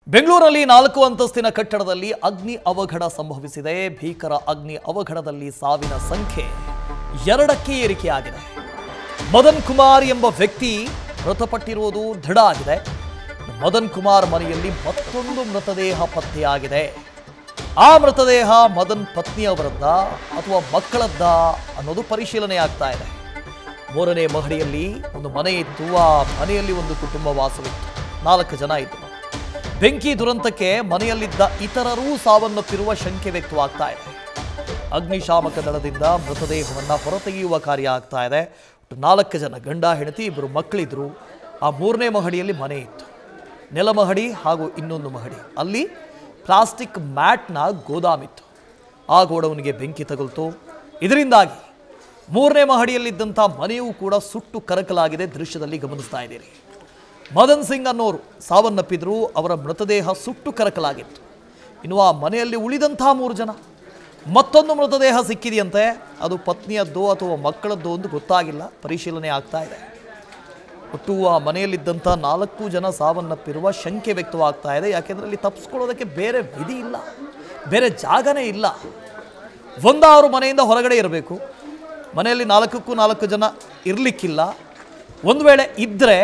ಬೆಂಗಳೂರಲ್ಲಿ 4 ಅಂತಸ್ತಿನ ಕಟ್ಟಡದಲ್ಲಿ ಅಗ್ನಿ ಅವಘಡ ಸಂಭವಿಸಿದೆ. ಭೀಕರ ಅಗ್ನಿ ಅವಘಡದಲ್ಲಿ ಸಾವಿನ ಸಂಖ್ಯೆ 2ಕ್ಕೆ ಏರಿಕೆಯಾಗಿದೆ. ಮದನ್ ಕುಮಾರ್ ಎಂಬ ವ್ಯಕ್ತಿ ಮೃತಪಟ್ಟಿರುವುದು ದೃಢ ಆಗಿದೆ. ಮದನ್ ಕುಮಾರ್ ಮನೆಯಲ್ಲಿ ಮತ್ತೊಂದು ಮೃತದೇಹ ಪತ್ತೆಯಾಗಿದೆ. ಆ ಮೃತದೇಹ ಮದನ್ ಪತ್ನಿಯವರದ್ದ ಅಥವಾ ಮಕ್ಕಳದ್ದ ಅನ್ನೋದು ಪರಿಶೀಲನೆ ಆಗ್ತಾ ಇದೆ. 3ನೇ ಮಹಡಿಯಲ್ಲಿ ಒಂದು ಮನೆ ಇತ್ತು. ಆ ಮನೆಯಲ್ಲಿ ಒಂದು ಕುಟುಂಬ ವಾಸವಿತ್ತು. 4 ಜನ ಇದ್ದರು. ಬೆಂಕಿ ದುರಂತಕ್ಕೆ ಮನೆಯಲ್ಲಿದ್ದ ಇತರರೂ ಸಾವನ್ನಪ್ಪಿರುವ ಶಂಕೆ ವ್ಯಕ್ತವಾಗ್ತಾ ಇದೆ. ಅಗ್ನಿಶಾಮಕ ದಳದಿಂದ ಮೃತದೇಹವನ್ನು ಹೊರತೆಗೆಯುವ ಕಾರ್ಯ ಆಗ್ತಾ ಇದೆ. 4 ಜನ ಗಂಡ ಹೆಂಡತಿ, 2 ಮಕ್ಕಳಿದ್ರು. ಆ 3ನೇ ಮಹಡಿಯಲ್ಲಿ ಮನೆ ಇತ್ತು. ನೆಲಮಹಡಿ ಹಾಗೂ ಇನ್ನೊಂದು ಮಹಡಿ ಅಲ್ಲಿ ಪ್ಲಾಸ್ಟಿಕ್ ಮ್ಯಾಟ್ನ ಗೋದಾಮಿತ್ತು. ಆ ಗೋಡೌನ್ಗೆ ಬೆಂಕಿ ತಗುಲ್ತು. ಇದರಿಂದಾಗಿ 3ನೇ ಮಹಡಿಯಲ್ಲಿದ್ದಂಥ ಮನೆಯೂ ಕೂಡ ಸುಟ್ಟು ಕರಕಲಾಗಿದೆ. ದೃಶ್ಯದಲ್ಲಿ ಗಮನಿಸ್ತಾ ಇದ್ದೀರಿ. ಮದನ್ ಸಿಂಗ್ ಅನ್ನೋರು ಸಾವನ್ನಪ್ಪಿದ್ರು. ಅವರ ಮೃತದೇಹ ಸುಟ್ಟು ಕರಕಲಾಗಿತ್ತು. ಇನ್ನು ಆ ಮನೆಯಲ್ಲಿ ಉಳಿದಂಥ 3 ಜನ ಮತ್ತೊಂದು ಮೃತದೇಹ ಸಿಕ್ಕಿದೆಯಂತೆ. ಅದು ಪತ್ನಿಯದ್ದೋ ಅಥವಾ ಮಕ್ಕಳದ್ದೋ ಎಂದು ಗೊತ್ತಾಗಿಲ್ಲ. ಪರಿಶೀಲನೆ ಆಗ್ತಾ ಇದೆ. ಒಟ್ಟು ಆ ಮನೆಯಲ್ಲಿದ್ದಂಥ 4 ಜನ ಸಾವನ್ನಪ್ಪಿರುವ ಶಂಕೆ ವ್ಯಕ್ತವಾಗ್ತಾ ಇದೆ. ಯಾಕೆಂದರೆ ಅಲ್ಲಿ ತಪ್ಪಿಸ್ಕೊಳ್ಳೋದಕ್ಕೆ ಬೇರೆ ವಿಧಿ ಇಲ್ಲ, ಬೇರೆ ಜಾಗನೇ ಇಲ್ಲ. ಒಂದಾರು ಮನೆಯಿಂದ ಹೊರಗಡೆ ಇರಬೇಕು. ಮನೆಯಲ್ಲಿ 4ಕ್ಕೂ 4 ಜನ ಇರಲಿಕ್ಕಿಲ್ಲ. ಒಂದು ವೇಳೆ ಇದ್ದರೆ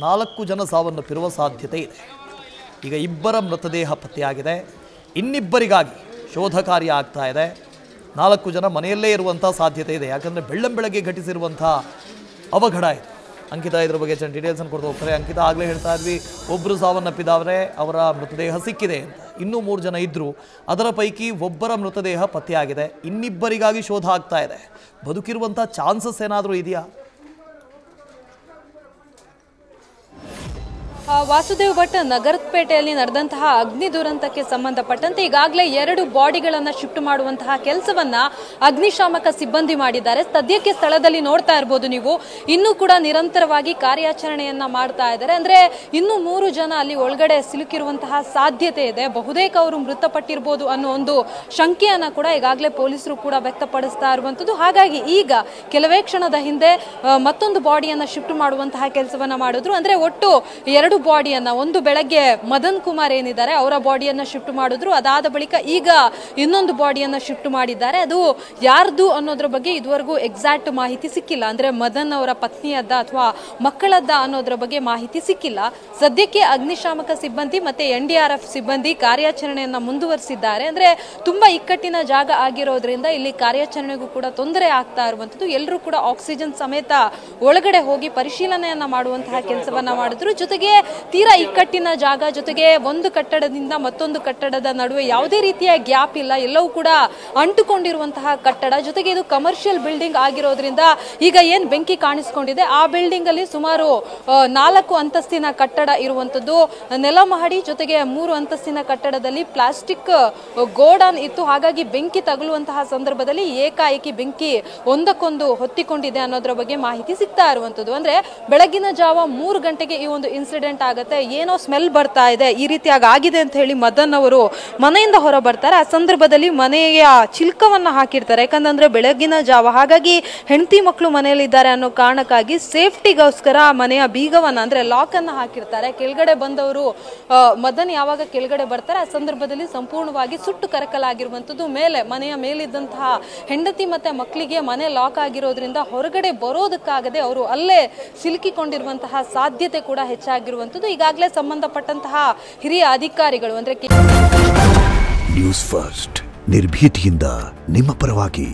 4 ಜನ ಸಾವನ್ನಪ್ಪಿರುವ ಸಾಧ್ಯತೆ ಇದೆ. ಈಗ 2 ಮೃತದೇಹ ಪತ್ತೆಯಾಗಿದೆ. ಇನ್ನಿಬ್ಬರಿಗಾಗಿ ಶೋಧ ಕಾರ್ಯ ಆಗ್ತಾ ಇದೆ. 4 ಜನ ಮನೆಯಲ್ಲೇ ಇರುವಂಥ ಸಾಧ್ಯತೆ ಇದೆ. ಯಾಕಂದರೆ ಬೆಳ್ಳಂಬೆಳಗ್ಗೆ ಘಟಿಸಿರುವಂಥ ಅವಘಡ ಇದು. ಅಂಕಿತಾ ಇದ್ರ ಬಗ್ಗೆ ಡೀಟೇಲ್ಸನ್ನು ಕೊಡ್ತಾ ಹೋಗ್ತಾರೆ. ಅಂಕಿತಾ, ಆಗಲೇ ಹೇಳ್ತಾ ಇದ್ವಿ, ಒಬ್ಬರು ಸಾವನ್ನಪ್ಪಿದವರೆ, ಅವರ ಮೃತದೇಹ ಸಿಕ್ಕಿದೆ ಅಂತ. ಇನ್ನೂ 3 ಜನ ಇದ್ದರು. ಅದರ ಪೈಕಿ ಒಬ್ಬರ ಮೃತದೇಹ ಪತ್ತೆಯಾಗಿದೆ. ಇನ್ನಿಬ್ಬರಿಗಾಗಿ ಶೋಧ ಆಗ್ತಾ ಇದೆ. ಬದುಕಿರುವಂಥ ಚಾನ್ಸಸ್ ಏನಾದರೂ ಇದೆಯಾ? ವಾಸುದೇವ್ ಭಟ್, ನಗರಪೇಟೆಯಲ್ಲಿ ನಡೆದಂತಹ ಅಗ್ನಿ ದುರಂತಕ್ಕೆ ಸಂಬಂಧಪಟ್ಟಂತೆ ಈಗಾಗಲೇ 2 ಬಾಡಿಗಳನ್ನು ಶಿಫ್ಟ್ ಮಾಡುವಂತಹ ಕೆಲಸವನ್ನ ಅಗ್ನಿಶಾಮಕ ಸಿಬ್ಬಂದಿ ಮಾಡಿದ್ದಾರೆ. ಸದ್ಯಕ್ಕೆ ಸ್ಥಳದಲ್ಲಿ ನೋಡ್ತಾ ಇರಬಹುದು ನೀವು, ಇನ್ನೂ ಕೂಡ ನಿರಂತರವಾಗಿ ಕಾರ್ಯಾಚರಣೆಯನ್ನ ಮಾಡ್ತಾ ಇದ್ದಾರೆ. ಅಂದ್ರೆ ಇನ್ನೂ 3 ಜನ ಅಲ್ಲಿ ಒಳಗಡೆ ಸಿಲುಕಿರುವಂತಹ ಸಾಧ್ಯತೆ ಇದೆ. ಬಹುತೇಕ ಅವರು ಮೃತಪಟ್ಟಿರಬಹುದು ಅನ್ನೋ ಒಂದು ಶಂಕೆಯನ್ನ ಕೂಡ ಈಗಾಗಲೇ ಪೊಲೀಸರು ಕೂಡ ವ್ಯಕ್ತಪಡಿಸ್ತಾ ಇರುವಂತದ್ದು. ಹಾಗಾಗಿ ಈಗ ಕೆಲವೇ ಕ್ಷಣದ ಹಿಂದೆ ಮತ್ತೊಂದು ಬಾಡಿಯನ್ನ ಶಿಫ್ಟ್ ಮಾಡುವಂತಹ ಕೆಲಸವನ್ನ ಮಾಡಿದ್ರು. ಅಂದ್ರೆ ಒಟ್ಟು 2 ಬಾಡಿಯನ್ನ, ಒಂದು ಬೆಳಗ್ಗೆ ಮದನ್ ಕುಮಾರ್ ಏನಿದ್ದಾರೆ ಅವರ ಬಾಡಿಯನ್ನ ಶಿಫ್ಟ್ ಮಾಡಿದ್ರು. ಅದಾದ ಬಳಿಕ ಈಗ ಇನ್ನೊಂದು ಬಾಡಿಯನ್ನ ಶಿಫ್ಟ್ ಮಾಡಿದ್ದಾರೆ. ಅದು ಯಾರ್ದು ಅನ್ನೋದ್ರ ಬಗ್ಗೆ ಇದುವರೆಗೂ ಎಕ್ಸಾಕ್ಟ್ ಮಾಹಿತಿ ಸಿಕ್ಕಿಲ್ಲ. ಅಂದ್ರೆ ಮದನ್ ಅವರ ಪತ್ನಿಯದ್ದ ಅಥವಾ ಮಕ್ಕಳದ್ದ ಅನ್ನೋದ್ರ ಬಗ್ಗೆ ಮಾಹಿತಿ ಸಿಕ್ಕಿಲ್ಲ. ಸದ್ಯಕ್ಕೆ ಅಗ್ನಿಶಾಮಕ ಸಿಬ್ಬಂದಿ ಮತ್ತೆ NDRF ಸಿಬ್ಬಂದಿ ಕಾರ್ಯಾಚರಣೆಯನ್ನ ಮುಂದುವರಿಸಿದ್ದಾರೆ. ಅಂದ್ರೆ ತುಂಬಾ ಇಕ್ಕಟ್ಟಿನ ಜಾಗ ಆಗಿರೋದ್ರಿಂದ ಇಲ್ಲಿ ಕಾರ್ಯಾಚರಣೆಗೂ ಕೂಡ ತೊಂದರೆ ಆಗ್ತಾ ಇರುವಂತದ್ದು. ಎಲ್ಲರೂ ಕೂಡ ಆಕ್ಸಿಜನ್ ಸಮೇತ ಒಳಗಡೆ ಹೋಗಿ ಪರಿಶೀಲನೆಯನ್ನ ಮಾಡುವಂತಹ ಕೆಲಸವನ್ನ ಮಾಡಿದ್ರು. ಜೊತೆಗೆ ತೀರಾ ಇಕ್ಕಟ್ಟಿನ ಜಾಗ, ಜೊತೆಗೆ ಒಂದು ಕಟ್ಟಡದಿಂದ ಮತ್ತೊಂದು ಕಟ್ಟಡದ ನಡುವೆ ಯಾವುದೇ ರೀತಿಯ ಗ್ಯಾಪ್ ಇಲ್ಲ. ಎಲ್ಲವೂ ಕೂಡ ಅಂಟುಕೊಂಡಿರುವಂತಹ ಕಟ್ಟಡ. ಜೊತೆಗೆ ಇದು ಕಮರ್ಷಿಯಲ್ ಬಿಲ್ಡಿಂಗ್ ಆಗಿರೋದ್ರಿಂದ ಈಗ ಏನ್ ಬೆಂಕಿ ಕಾಣಿಸ್ಕೊಂಡಿದೆ ಆ ಬಿಲ್ಡಿಂಗ್ ಅಲ್ಲಿ ಸುಮಾರು 4 ಅಂತಸ್ತಿನ ಕಟ್ಟಡ ಇರುವಂತದ್ದು. ನೆಲಮಹಡಿ ಜೊತೆಗೆ 3 ಅಂತಸ್ತಿನ ಕಟ್ಟಡದಲ್ಲಿ ಪ್ಲಾಸ್ಟಿಕ್ ಗೋಡನ್ ಇತ್ತು. ಹಾಗಾಗಿ ಬೆಂಕಿ ತಗುಲುವಂತಹ ಸಂದರ್ಭದಲ್ಲಿ ಏಕಾಏಕಿ ಬೆಂಕಿ ಒಂದಕ್ಕೊಂದು ಹೊತ್ತಿಕೊಂಡಿದೆ ಅನ್ನೋದ್ರ ಬಗ್ಗೆ ಮಾಹಿತಿ ಸಿಗ್ತಾ ಇರುವಂತದ್ದು. ಅಂದ್ರೆ ಬೆಳಗಿನ ಜಾವ 3 ಗಂಟೆಗೆ ಈ ಒಂದು ಇನ್ಸಿಡೆಂಟ್ ಆಗುತ್ತೆ. ಏನೋ ಸ್ಮೆಲ್ ಬರ್ತಾ ಇದೆ, ಈ ರೀತಿಯಾಗಿ ಆಗಿದೆ ಅಂತ ಹೇಳಿ ಮದನ್ ಅವರು ಮನೆಯಿಂದ ಹೊರ ಬರ್ತಾರೆ. ಆ ಸಂದರ್ಭದಲ್ಲಿ ಮನೆಯ ಚಿಲ್ಕವನ್ನ ಹಾಕಿರ್ತಾರೆ. ಯಾಕಂದ್ರೆ ಬೆಳಗಿನ ಜಾವ, ಹಾಗಾಗಿ ಹೆಂಡತಿ ಮಕ್ಕಳು ಮನೆಯಲ್ಲಿ ಇದ್ದಾರೆ ಅನ್ನೋ ಕಾರಣಕ್ಕಾಗಿ ಸೇಫ್ಟಿಗೋಸ್ಕರ ಮನೆಯ ಬೀಗವನ್ನ ಅಂದ್ರೆ ಲಾಕ್ ಅನ್ನ ಹಾಕಿರ್ತಾರೆ. ಕೆಳಗಡೆ ಬಂದವರು ಮದನ್ ಯಾವಾಗ ಕೆಳಗಡೆ ಬರ್ತಾರೆ ಆ ಸಂದರ್ಭದಲ್ಲಿ ಸಂಪೂರ್ಣವಾಗಿ ಸುಟ್ಟು ಕರಕಲಾಗಿರುವಂತದ್ದು. ಮನೆಯ ಮೇಲಿದ್ದಂತಹ ಹೆಂಡತಿ ಮತ್ತೆ ಮಕ್ಕಳಿಗೆ ಮನೆ ಲಾಕ್ ಆಗಿರೋದ್ರಿಂದ ಹೊರಗಡೆ ಬರೋದಕ್ಕಾಗದೆ ಅವರು ಅಲ್ಲೇ ಸಿಲುಕಿಕೊಂಡಿರುವಂತಹ ಸಾಧ್ಯತೆ ಕೂಡ ಹೆಚ್ಚಾಗಿರುವಂತದ್ದು. ಈಗಾಗಲೇ ಸಂಬಂಧಪಟ್ಟಂತಹ ಹಿರಿಯ ಅಧಿಕಾರಿಗಳು ಅಂದ್ರೆ ನ್ಯೂಸ್ ಫಸ್ಟ್ ನಿರ್ಭೀತಿಯಿಂದ ನಿಮ್ಮ ಪರವಾಗಿ.